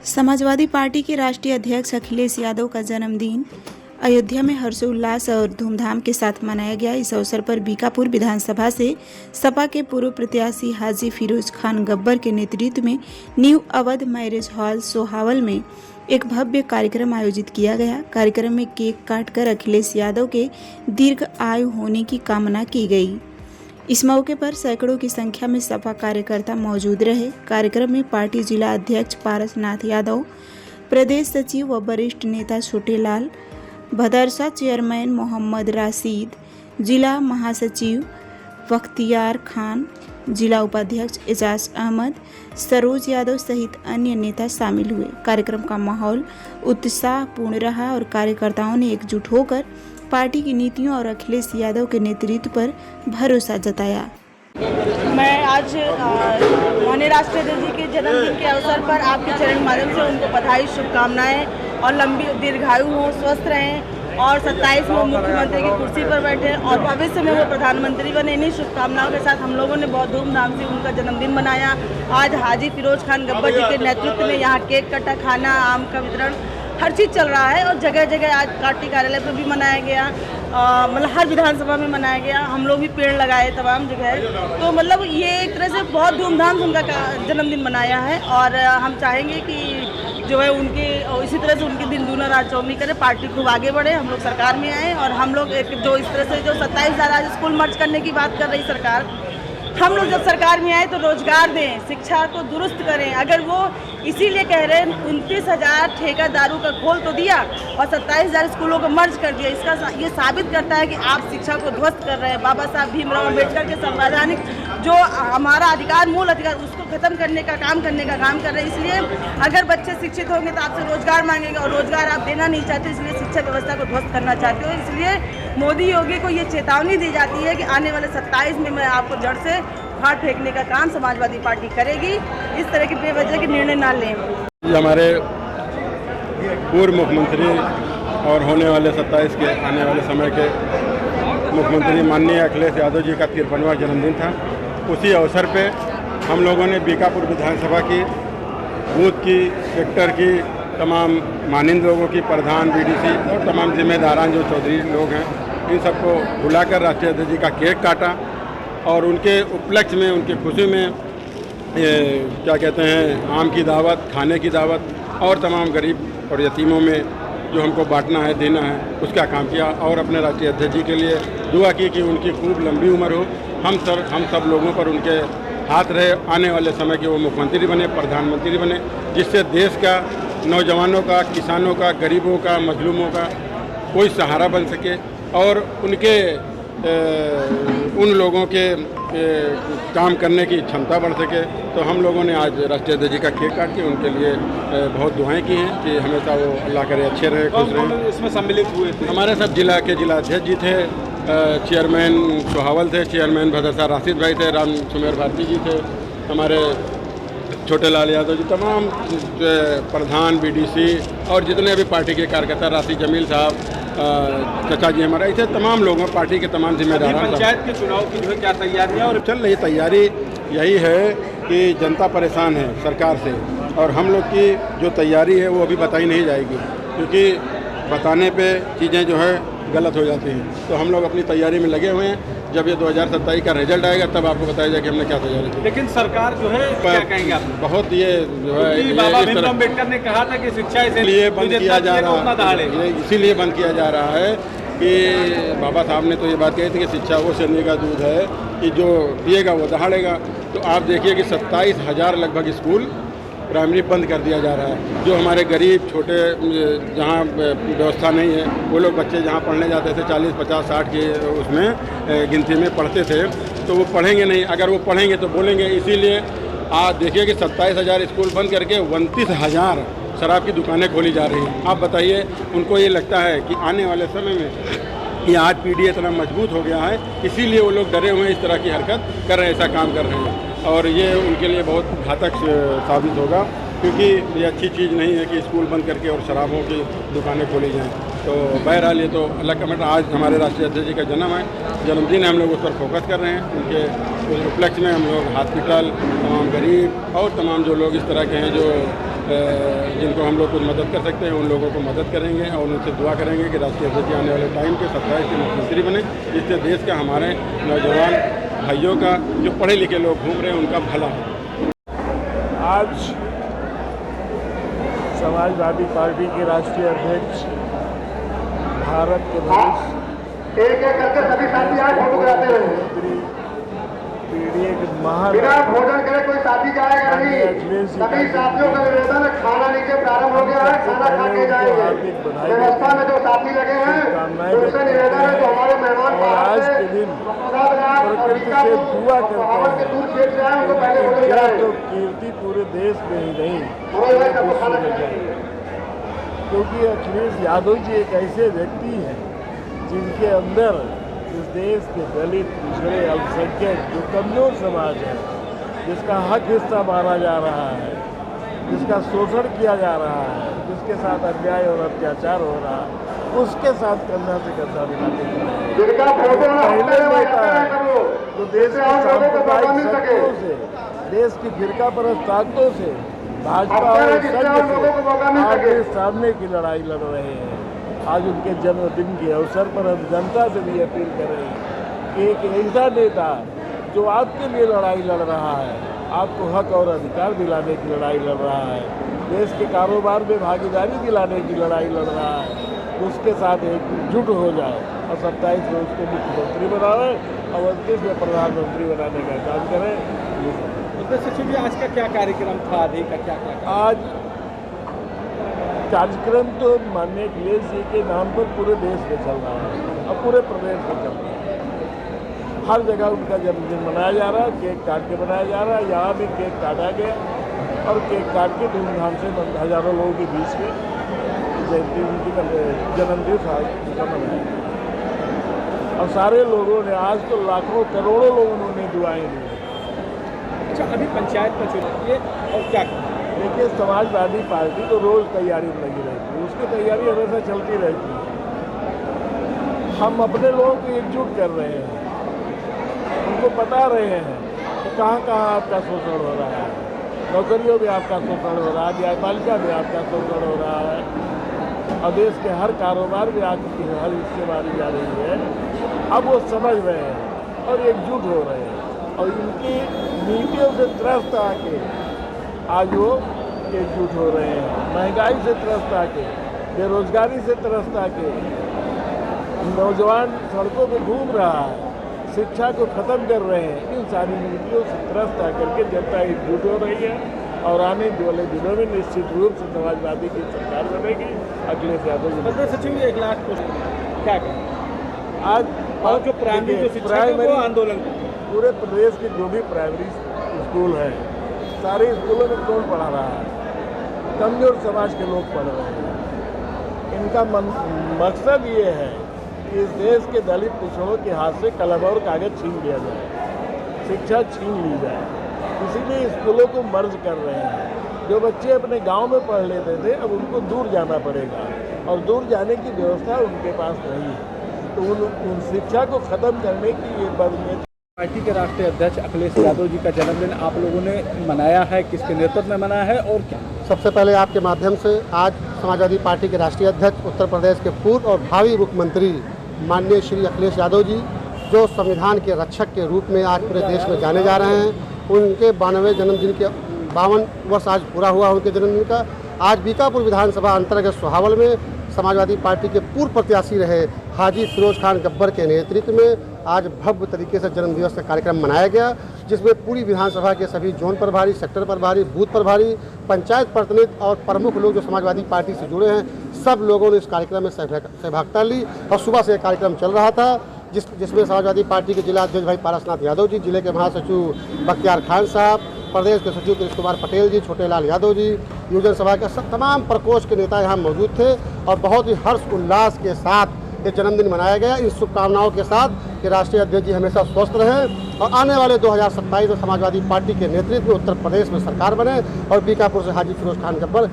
Samajwadi party के राष्ट्रीय अध्यक्ष अखिलेश यादव का जन्मदिन अयोध्या में हर्षोल्लास और धूमधाम के साथ मनाया गया। इस अवसर पर बीकापुर विधानसभा से सपा के पूर्व प्रत्याशी हाजी फिरोज खान गब्बर के नेतृत्व में new Awadh marriage hall Sohawal में एक भव्य कार्यक्रम आयोजित किया गया। कार्यक्रम में केक काटकर अखिलेश यादव के दीर्घ आयु होने की कामना की गई। इस मौके पर सैकड़ों की संख्या में सपा कार्यकर्ता मौजूद रहे। कार्यक्रम में पार्टी जिला अध्यक्ष पारसनाथ यादव, प्रदेश सचिव व वरिष्ठ नेता छोटेलाल, भदरसा चेयरमैन मोहम्मद राशिद, जिला महासचिव बख्तियार खान, जिला उपाध्यक्ष एजाज अहमद, सरोज यादव सहित अन्य नेता शामिल हुए। कार्यक्रम का माहौल उत्साहपूर्ण रहा और कार्यकर्ताओं ने एकजुट होकर पार्टी की नीतियों और अखिलेश यादव के नेतृत्व पर भरोसा जताया। मैं आज माननीय राष्ट्रीय अध्यक्ष जी के जन्मदिन के अवसर पर आपके चरण के माध्यम से उनको बधाई, शुभकामनाएं और लंबी दीर्घायु हों, स्वस्थ रहें और 27 में मुख्यमंत्री की कुर्सी पर बैठे और भविष्य में वो प्रधानमंत्री बने। इन्हीं शुभकामनाओं के साथ हम लोगों ने बहुत धूमधाम से उनका जन्मदिन मनाया। आज हाजी फिरोज खान गब्बर जी के नेतृत्व में यहाँ केक कटा, खाना, आम का वितरण, हर चीज़ चल रहा है और जगह जगह आज पार्टी कार्यालय पर भी मनाया गया, मतलब हर विधानसभा में मनाया गया। हम लोग भी पेड़ लगाए तमाम जगह। तो मतलब ये एक तरह से बहुत धूमधाम से उनका जन्मदिन मनाया है और हम चाहेंगे कि जो है उनके इसी तरह से उनके दिन दूना रात चौगनी करे, पार्टी खूब आगे बढ़े, हम लोग सरकार में आए और हम लोग एक जो इस तरह से जो 27,000 आज स्कूल मर्ज करने की बात कर रही सरकार, हम लोग जब सरकार में आए तो रोजगार दें, शिक्षा को दुरुस्त करें। अगर वो इसीलिए कह रहे हैं 29,000 ठेकेदारों का खोल तो दिया और 27,000 स्कूलों को मर्ज कर दिया, इसका ये साबित करता है कि आप शिक्षा को ध्वस्त कर रहे हैं। बाबा साहब भीमराव अम्बेडकर के संवैधानिक जो हमारा अधिकार, मूल अधिकार, उसको खत्म करने का काम कर रहे हैं। इसलिए अगर बच्चे शिक्षित होंगे तो आपसे रोजगार मांगेंगे और रोजगार आप देना नहीं चाहते, इसलिए शिक्षा व्यवस्था को ध्वस्त करना चाहते हो। इसलिए मोदी योगी को ये चेतावनी दी जाती है कि आने वाले 27 में मैं आपको जड़ से उखाड़ फेंकने का काम समाजवादी पार्टी करेगी। इस तरह के बेवजह के निर्णय ना लें। हमारे पूर्व मुख्यमंत्री और होने वाले 27 के आने वाले समय के मुख्यमंत्री माननीय अखिलेश यादव जी का 53वां जन्मदिन था। उसी अवसर पे हम लोगों ने बीकापुर विधानसभा की, बूथ की, सेक्टर की तमाम मानिंद लोगों की, प्रधान, बीडीसी और तमाम जिम्मेदारान जो चौधरी लोग हैं, इन सबको बुलाकर राष्ट्रीय अध्यक्ष जी का केक काटा और उनके उपलक्ष्य में, उनकी खुशी में क्या कहते हैं, आम की दावत, खाने की दावत और तमाम गरीब और यतीमों में जो हमको बांटना है, देना है, उसका काम किया और अपने राष्ट्रीय अध्यक्ष जी के लिए दुआ की कि उनकी खूब लंबी उम्र हो, हम सब लोगों पर उनके हाथ रहे, आने वाले समय के वो मुख्यमंत्री बने, प्रधानमंत्री बने, जिससे देश का, नौजवानों का, किसानों का, गरीबों का, मजलूमों का कोई सहारा बन सके और उनके उन लोगों के काम करने की क्षमता बढ़ सके। तो हम लोगों ने आज राष्ट्रीय अध्यक्ष जी का केक काट के उनके लिए बहुत दुआएं की हैं कि हमेशा वो अल्लाह करे अच्छे रहे, खुश रहे। इसमें सम्मिलित हुए थे हमारे सब जिला के जिलाध्यक्ष जी थे, चेयरमैन सोहावल थे, चेयरमैन भदरसा राशिद भाई थे, राम सुमेर भारती जी थे, हमारे छोटेलाल यादव जी, तमाम प्रधान, बीडीसी और जितने भी पार्टी के कार्यकर्ता, राशि जमील साहब, चचा जी हमारा, ऐसे तमाम लोगों, पार्टी के तमाम जिम्मेदार। पंचायत के चुनाव की जो है क्या तैयारियां और चल रही तैयारी यही है कि जनता परेशान है सरकार से और हम लोग की जो तैयारी है वो अभी बताई नहीं जाएगी, क्योंकि बताने पे चीज़ें जो है गलत हो जाती हैं। तो हम लोग अपनी तैयारी में लगे हुए हैं। जब ये 2027 का रिजल्ट आएगा तब आपको बताया जाए कि हमने क्या तैयारी की। लेकिन सरकार जो है क्या कहेंगे आप? बहुत ये जो है, बाबा भीमराव अम्बेडकर ने कहा था कि शिक्षा इसलिए बंद किया जा रहा है, इसीलिए बंद किया जा रहा है कि बाबा साहब ने तो ये बात कही थी कि शिक्षा वो सोने का दूध है कि जो पिएगा वो दहाड़ेगा। तो आप देखिए कि 27,000 लगभग स्कूल प्राइमरी बंद कर दिया जा रहा है। जो हमारे गरीब, छोटे, जहाँ व्यवस्था नहीं है, वो लोग बच्चे जहाँ पढ़ने जाते थे 40, 50, 60 के उसमें गिनती में पढ़ते थे, तो वो पढ़ेंगे नहीं। अगर वो पढ़ेंगे तो बोलेंगे। इसीलिए आप देखिए कि 27,000 स्कूल बंद करके 29,000 शराब की दुकानें खोली जा रही हैं। आप बताइए, उनको ये लगता है कि आने वाले समय में ये आज पीढ़ी इतना मजबूत हो गया है, इसीलिए वो लोग डरे हुए हैं, इस तरह की हरकत कर रहे हैं, ऐसा काम कर रहे हैं और ये उनके लिए बहुत घातक साबित होगा, क्योंकि ये अच्छी चीज़ नहीं है कि स्कूल बंद करके और शराबों की दुकानें खोली जाएं। तो बहरहाल ये तो अल्लाह का मैटर। आज हमारे राष्ट्रीय अध्यक्ष जी का जन्मदिन है, हम लोग उस पर फोकस कर रहे हैं। उनके उपलक्ष्य में हम लोग हॉस्पिटल, तमाम गरीब और तमाम जो लोग इस तरह के हैं जो जिनको हम लोग कुछ मदद कर सकते हैं उन लोगों को मदद करेंगे और उनसे दुआ करेंगे कि राष्ट्रीय अध्यक्ष जी आने वाले टाइम के 27 के मुख्यमंत्री बने, जिससे देश का, हमारे नौजवान भाइयों का, जो पढ़े लिखे लोग घूम रहे हैं, उनका भला हो। आज समाजवादी पार्टी के राष्ट्रीय अध्यक्ष, भारत के भविष्य एक एक करके सभी साथी आए फोटो कराते हुए। मुख्यमंत्री पीढ़ी के महान बिना भोजन करे कोई साथी जाएगा नहीं। सभी साथियों का निवेदन है, खाना नीचे प्रारंभ हो गया है, खाना खा के जाएंगे। व्यवस्था में जो साथी लगे हैं उनसे निवेदन है जो हमारे मेहमान आज के दिन प्रकृति से दुआ करते हैं तो कीर्ति पूरे देश में ही नहीं क्योंकि अखिलेश यादव जी एक ऐसे व्यक्ति हैं जिनके अंदर इस देश के दलित, पिछड़े, अल्पसंख्यक, जो कमजोर समाज है, जिसका हक हिस्सा माना जा रहा है, जिसका शोषण किया जा रहा है, जिसके साथ अन्याय और अत्याचार हो रहा है, उसके साथ कंधा से कंधा मिलाते पहले नेता है जो देश के सांप्रदायिक शक्तियों से, देश की फिरकापरस्त ताकतों से, भाजपा और संघ से आगे सामने की लड़ाई लड़ रहे हैं। आज उनके जन्मदिन के अवसर पर हम जनता से भी अपील कर रहे हैं कि एक ऐसा नेता जो आपके लिए लड़ाई लड़ रहा है, आपको हक और अधिकार दिलाने की लड़ाई लड़ रहा है, देश के कारोबार में भागीदारी दिलाने की लड़ाई लड़ रहा है, उसके साथ एकजुट हो जाए और 27 में उसको मुख्यमंत्री बनाए और 29 में प्रधानमंत्री बनाने का काम करें। सचिव जी, आज का क्या कार्यक्रम था? आधे का क्या आज कार्यक्रम तो माननीय अखिलेश जी के नाम पर पूरे देश में चल रहा है और पूरे प्रदेश में चल रहा है। हर जगह उनका जन्मदिन मनाया जा रहा है, केक काट के मनाया जा रहा है। यहाँ भी केक काटा गया और केक काट के धूमधाम से हजारों लोगों के बीच में जयंती उनकी जन्मदिन उनका मनाया और सारे लोगों ने, आज तो लाखों करोड़ों लोगों ने दुआएं दी। अच्छा, अभी पंचायत का चुनाव है और क्या देखिए, समाजवादी पार्टी तो रोज़ तैयारी में लगी रहती है, उसकी तैयारी हमेशा चलती रहती है। हम अपने लोगों को एकजुट कर रहे हैं, उनको बता रहे हैं कि कहाँ कहाँ आपका शोषण हो रहा है, नौकरियों में आपका शोषण हो रहा है, न्यायपालिका में आपका शोषण हो रहा है और देश के हर कारोबार में आपकी हर हिस्से मारी जा रही है। अब वो समझ रहे हैं और एकजुट हो रहे हैं और इनकी नीतियों से त्रस्त आके आज वो एकजुट हो रहे हैं। महंगाई से त्रस्त आके, बेरोजगारी से त्रस्त आके, नौजवान सड़कों पे घूम रहा है, शिक्षा को ख़त्म कर रहे हैं। इन सारी नीतियों से त्रस्त आकर के जनता एकजुट हो रही है और आने वाले दिनों में निश्चित रूप से समाजवादी की सरकार बनेगी। अखिलेश यादव जी सचिव जी, 1 लाख क्या करें आज और जो प्राइमरी आंदोलन पूरे प्रदेश के जो भी प्राइमरी स्कूल हैं, सारे स्कूलों में कौन पढ़ा रहा है? कमजोर समाज के लोग पढ़ रहे हैं। इनका मकसद ये है कि इस देश के दलित पिछड़ों के हाथ से कलम और कागज छीन लिया जाए, शिक्षा छीन ली जाए। इसीलिए स्कूलों को मर्ज कर रहे हैं। जो बच्चे अपने गांव में पढ़ लेते थे, अब उनको दूर जाना पड़ेगा और दूर जाने की व्यवस्था उनके पास नहीं है। तो उन शिक्षा को ख़त्म करने की ये बदनीयत। पार्टी के राष्ट्रीय अध्यक्ष अखिलेश यादव जी का जन्मदिन आप लोगों ने मनाया है, किसके नेतृत्व में मनाया है और क्या? सबसे पहले आपके माध्यम से आज समाजवादी पार्टी के राष्ट्रीय अध्यक्ष, उत्तर प्रदेश के पूर्व और भावी मुख्यमंत्री माननीय श्री अखिलेश यादव जी, जो संविधान के रक्षक के रूप में आज पूरे देश में जाने जा रहे हैं, उनके 92वें जन्मदिन के 52 वर्ष आज पूरा हुआ उनके जन्मदिन का। आज बीकापुर विधानसभा अंतर्गत सोहावल में समाजवादी पार्टी के पूर्व प्रत्याशी रहे हाजी फिरोज खान गब्बर के नेतृत्व में आज भव्य तरीके से जन्मदिवस का कार्यक्रम मनाया गया, जिसमें पूरी विधानसभा के सभी जोन प्रभारी, सेक्टर प्रभारी, बूथ प्रभारी, पंचायत प्रतिनिधि और प्रमुख लोग जो समाजवादी पार्टी से जुड़े हैं, सब लोगों ने इस कार्यक्रम में सहभागिता ली। और सुबह से कार्यक्रम चल रहा था जिसमें समाजवादी पार्टी के जिला अध्यक्ष भाई पारसनाथ यादव जी, जिले के महासचिव बख्तियार खान साहब, प्रदेश के सचिव कृष्ण कुमार पटेल जी, छोटेलाल यादव जी, युवजन सभा के तमाम प्रकोष्ठ के नेता यहाँ मौजूद थे और बहुत ही हर्ष उल्लास के साथ ये जन्मदिन मनाया गया। इस शुभकामनाओं के साथ कि राष्ट्रीय अध्यक्ष जी हमेशा स्वस्थ रहें और आने वाले 2027 में समाजवादी पार्टी के नेतृत्व में उत्तर प्रदेश में सरकार बने और बीकापुर से हाजी फिरोज खान गब्बर